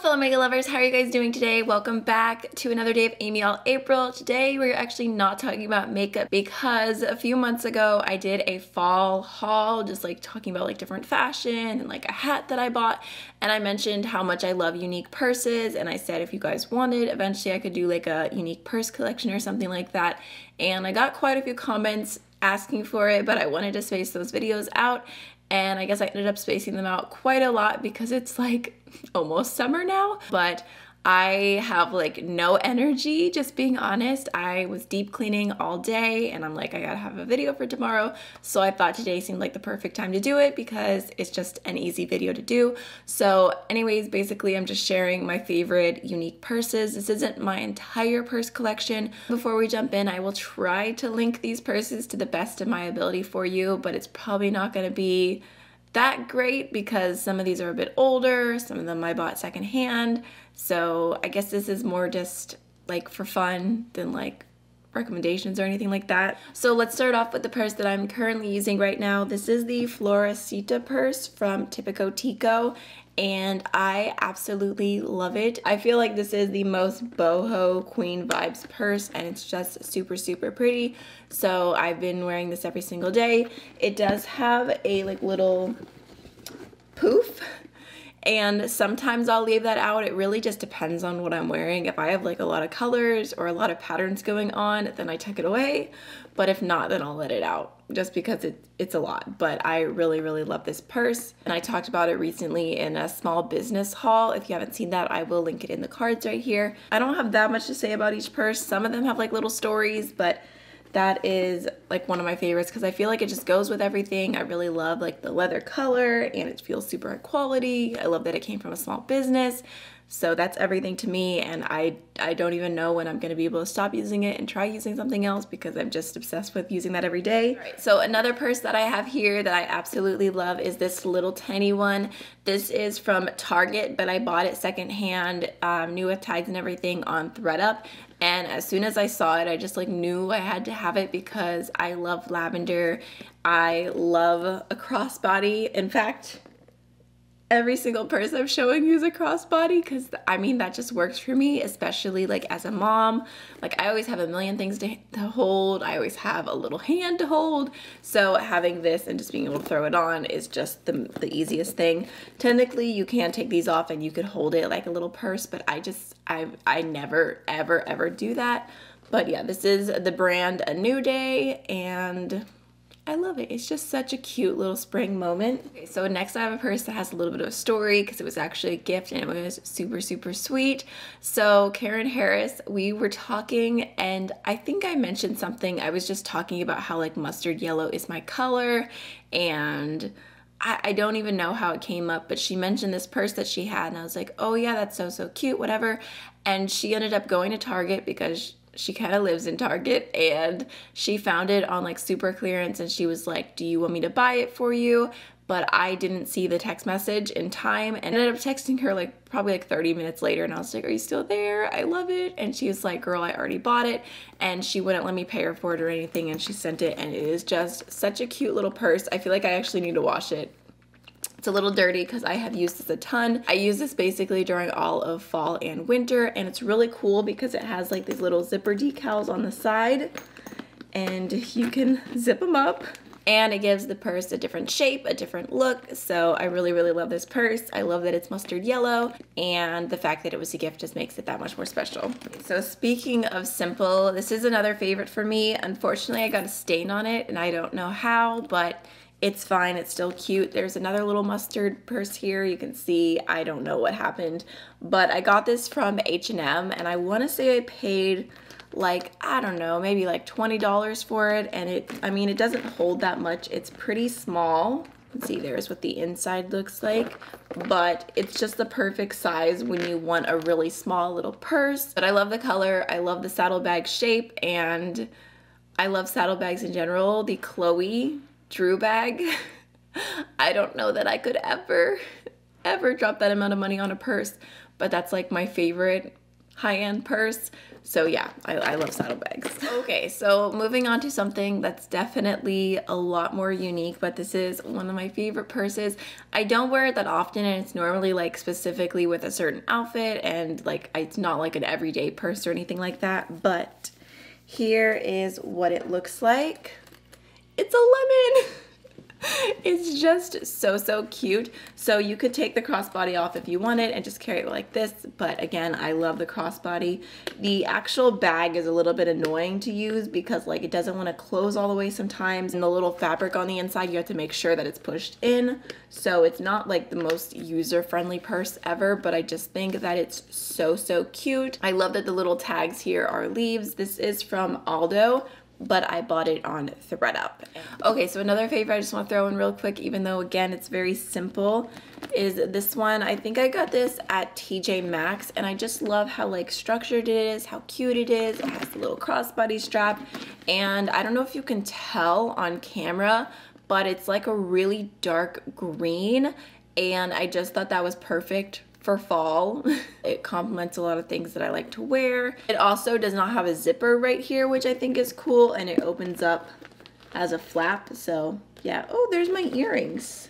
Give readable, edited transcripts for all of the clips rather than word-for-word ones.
fellow makeup lovers, how are you guys doing today? Welcome back to another day of Amy All April. Today we're actually not talking about makeup because a few months ago I did a fall haul, just like talking about like different fashion and like a hat that I bought, and I mentioned how much I love unique purses, and I said if you guys wanted, eventually I could do like a unique purse collection or something like that, and I got quite a few comments asking for it, but I wanted to space those videos out. And I guess I ended up spacing them out quite a lot because it's like almost summer now, but I have like no energy, just being honest. I was deep cleaning all day and I'm like, I gotta have a video for tomorrow. So I thought today seemed like the perfect time to do it because it's just an easy video to do. So anyways, basically I'm just sharing my favorite unique purses. This isn't my entire purse collection. Before we jump in, I will try to link these purses to the best of my ability for you, but it's probably not gonna be that great because some of these are a bit older, some of them I bought secondhand. So I guess this is more just like for fun than like recommendations or anything like that. So let's start off with the purse that I'm currently using right now. This is the Floresita purse from Tipico Tico, and I absolutely love it. I feel like this is the most boho queen vibes purse, and it's just super pretty. So I've been wearing this every single day. It does have a like little poof, and sometimes I'll leave that out. It really just depends on what I'm wearing. If I have like a lot of colors or a lot of patterns going on, then I tuck it away. But if not, then I'll let it out just because it's a lot. But I really love this purse. And I talked about it recently in a small business haul. If you haven't seen that, I will link it in the cards right here. I don't have that much to say about each purse. Some of them have like little stories, but that is like one of my favorites because I feel like it just goes with everything. I really love like the leather color and it feels super high quality. I love that it came from a small business. So that's everything to me, and I don't even know when I'm gonna be able to stop using it and try using something else because I'm just obsessed with using that every day. Right, so another purse that I have here that I absolutely love is this little tiny one. This is from Target, but I bought it secondhand, new with tags and everything on ThredUp. And as soon as I saw it, I just like knew I had to have it because I love lavender. I love a crossbody. In fact, every single purse I'm showing you is a crossbody because I mean that just works for me, especially like as a mom. Like I always have a million things to hold. I always have a little hand to hold. So having this and just being able to throw it on is just the easiest thing. Technically you can take these off and you could hold it like a little purse, but I never ever do that. But yeah, this is the brand A New Day and I love it. It's just such a cute little spring moment. Okay, so next I have a purse that has a little bit of a story because it was actually a gift and it was super sweet. So Karen Harris, we were talking and I think I mentioned something. I was just talking about how like mustard yellow is my color, and I don't even know how it came up, but she mentioned this purse that she had and I was like, oh yeah, that's so cute, whatever. And she ended up going to Target because she kind of lives in Target, and she found it on like super clearance and she was like, do you want me to buy it for you? But I didn't see the text message in time and ended up texting her like probably like 30 minutes later, and I was like, are you still there? I love it. And she was like, girl, I already bought it, and she wouldn't let me pay her for it or anything, and she sent it, and it is just such a cute little purse. I feel like I actually need to wash it. It's a little dirty because I have used this a ton. I use this basically during all of fall and winter, and it's really cool because it has like these little zipper decals on the side and you can zip them up, and it gives the purse a different shape, a different look. So I really love this purse. I love that it's mustard yellow, and the fact that it was a gift just makes it that much more special. So speaking of simple, this is another favorite for me. Unfortunately, I got a stain on it and I don't know how, but it's fine, it's still cute. There's another little mustard purse here. You can see, I don't know what happened, but I got this from H&M and I wanna say I paid like, I don't know, maybe like $20 for it. And I mean, it doesn't hold that much. It's pretty small. Let's see, there's what the inside looks like, but it's just the perfect size when you want a really small little purse. But I love the color, I love the saddlebag shape, and I love saddlebags in general. The Chloe Drew bag, I don't know that I could ever drop that amount of money on a purse, but that's like my favorite high-end purse. So yeah, I love saddlebags. Okay, so moving on to something that's definitely a lot more unique, but this is one of my favorite purses. I don't wear it that often, and it's normally like specifically with a certain outfit, and like it's not like an everyday purse or anything like that, but here is what it looks like. It's a lemon. It's just so cute. So you could take the crossbody off if you wanted and just carry it like this, but again, I love the crossbody. The actual bag is a little bit annoying to use because like it doesn't want to close all the way sometimes, and the little fabric on the inside, you have to make sure that it's pushed in. So it's not like the most user-friendly purse ever, but I just think that it's so cute. I love that the little tags here are leaves. This is from Aldo, but I bought it on ThredUp. Okay, so another favorite I just want to throw in real quick, even though again it's very simple, is this one. I think I got this at TJ Maxx, and I just love how like structured it is, how cute it is. It has a little crossbody strap, and I don't know if you can tell on camera, but it's like a really dark green, and I just thought that was perfect for fall. It complements a lot of things that I like to wear. It also does not have a zipper right here, which I think is cool, and it opens up as a flap. So yeah. Oh, there's my earrings.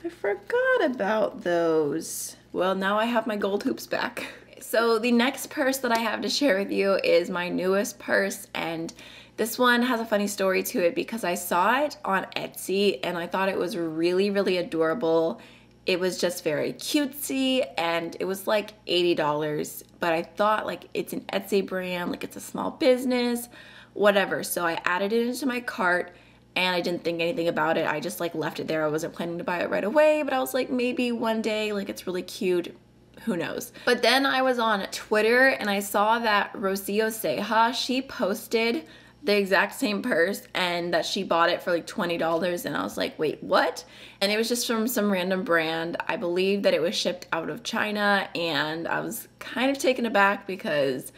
I forgot about those. Well, now I have my gold hoops back. So the next purse that I have to share with you is my newest purse, and this one has a funny story to it because I saw it on Etsy and I thought it was really adorable. It was just very cutesy, and it was like $80, but I thought like it's an Etsy brand, like it's a small business, whatever. So I added it into my cart and I didn't think anything about it. I just like left it there. I wasn't planning to buy it right away, but I was like, maybe one day, like it's really cute, who knows. But then I was on Twitter and I saw that Rocio Ceja, she posted the exact same purse and that she bought it for like $20, and I was like, wait, what? And it was just from some random brand. I believe that it was shipped out of China, and I was kind of taken aback because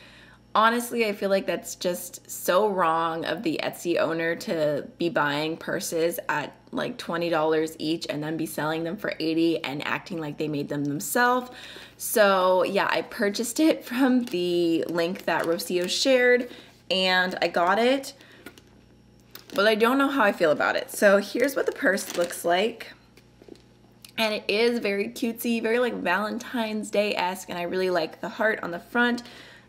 honestly I feel like that's just so wrong of the Etsy owner to be buying purses at like $20 each and then be selling them for $80 and acting like they made them themselves. So yeah, I purchased it from the link that Rocio shared, and I got it, but I don't know how I feel about it. So here's what the purse looks like, and it is very cutesy, very like Valentine's Day-esque, and I really like the heart on the front.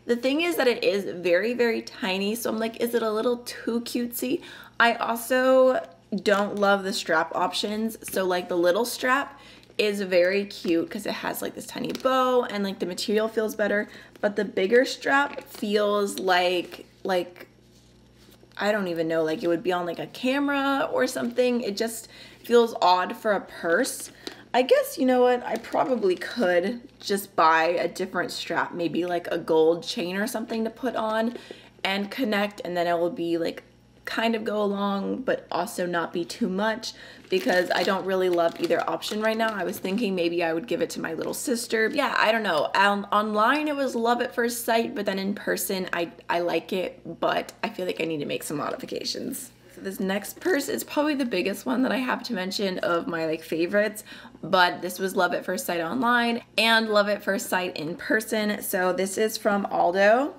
The thing is that it is very tiny, so I'm like, is it a little too cutesy? I also don't love the strap options, so like the little strap is very cute because it has like this tiny bow and like the material feels better, but the bigger strap feels like I don't even know, like it would be on like a camera or something. It just feels odd for a purse. I guess, you know what, I probably could just buy a different strap, maybe like a gold chain or something to put on and connect, and then it will be like kind of go along but also not be too much, because I don't really love either option right now. I was thinking maybe I would give it to my little sister. Yeah, I don't know. Online it was love at first sight, but then in person I like it, but I feel like I need to make some modifications. So this next purse is probably the biggest one that I have to mention of my like favorites, but this was love at first sight online and love at first sight in person. So this is from Aldo.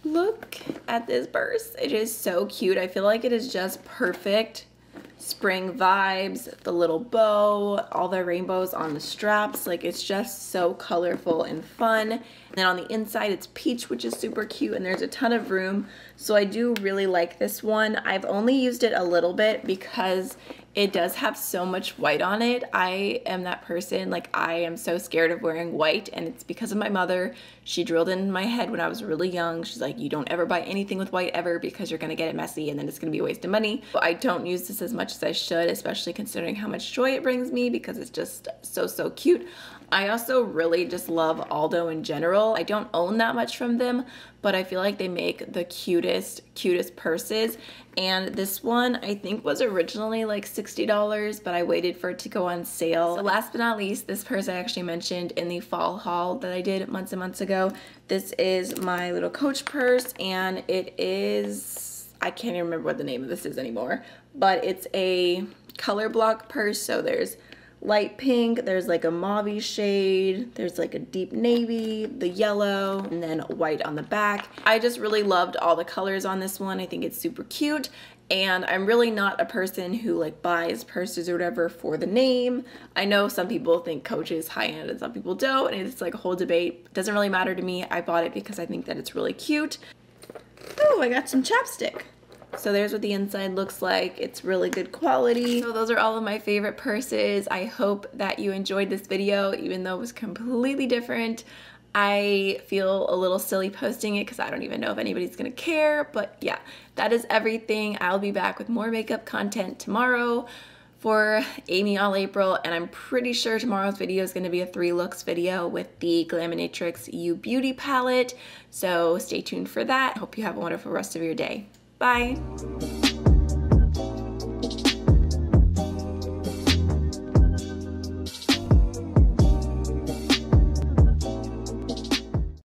Look at this purse. It is so cute. I feel like it is just perfect spring vibes, the little bow, all the rainbows on the straps. Like it's just so colorful and fun. And then on the inside it's peach, which is super cute, and there's a ton of room. So I do really like this one. I've only used it a little bit because it does have so much white on it. I am that person, like I am so scared of wearing white, and it's because of my mother. She drilled in my head when I was really young. She's like, you don't ever buy anything with white ever because you're gonna get it messy and then it's gonna be a waste of money. But I don't use this as much as I should, especially considering how much joy it brings me, because it's just so cute. I also really just love Aldo in general. I don't own that much from them, but I feel like they make the cutest purses. And this one I think was originally like $60, but I waited for it to go on sale. So last but not least, this purse I actually mentioned in the fall haul that I did months and months ago. This is my little Coach purse, and it is, I can't even remember what the name of this is anymore, but it's a color block purse. So there's light pink, there's like a mauve shade, there's like a deep navy, the yellow, and then white on the back. I just really loved all the colors on this one. I think it's super cute. And I'm really not a person who like buys purses or whatever for the name. I know some people think Coach is high-end and some people don't, and it's like a whole debate. It doesn't really matter to me. I bought it because I think that it's really cute. Oh, I got some chapstick. So there's what the inside looks like. It's really good quality. So those are all of my favorite purses. I hope that you enjoyed this video, even though it was completely different. I feel a little silly posting it because I don't even know if anybody's gonna care, but yeah, that is everything. I'll be back with more makeup content tomorrow for Amy All April, and I'm pretty sure tomorrow's video is gonna be a 3 looks video with the Glaminatrix You Beauty palette, so stay tuned for that. Hope you have a wonderful rest of your day. Bye.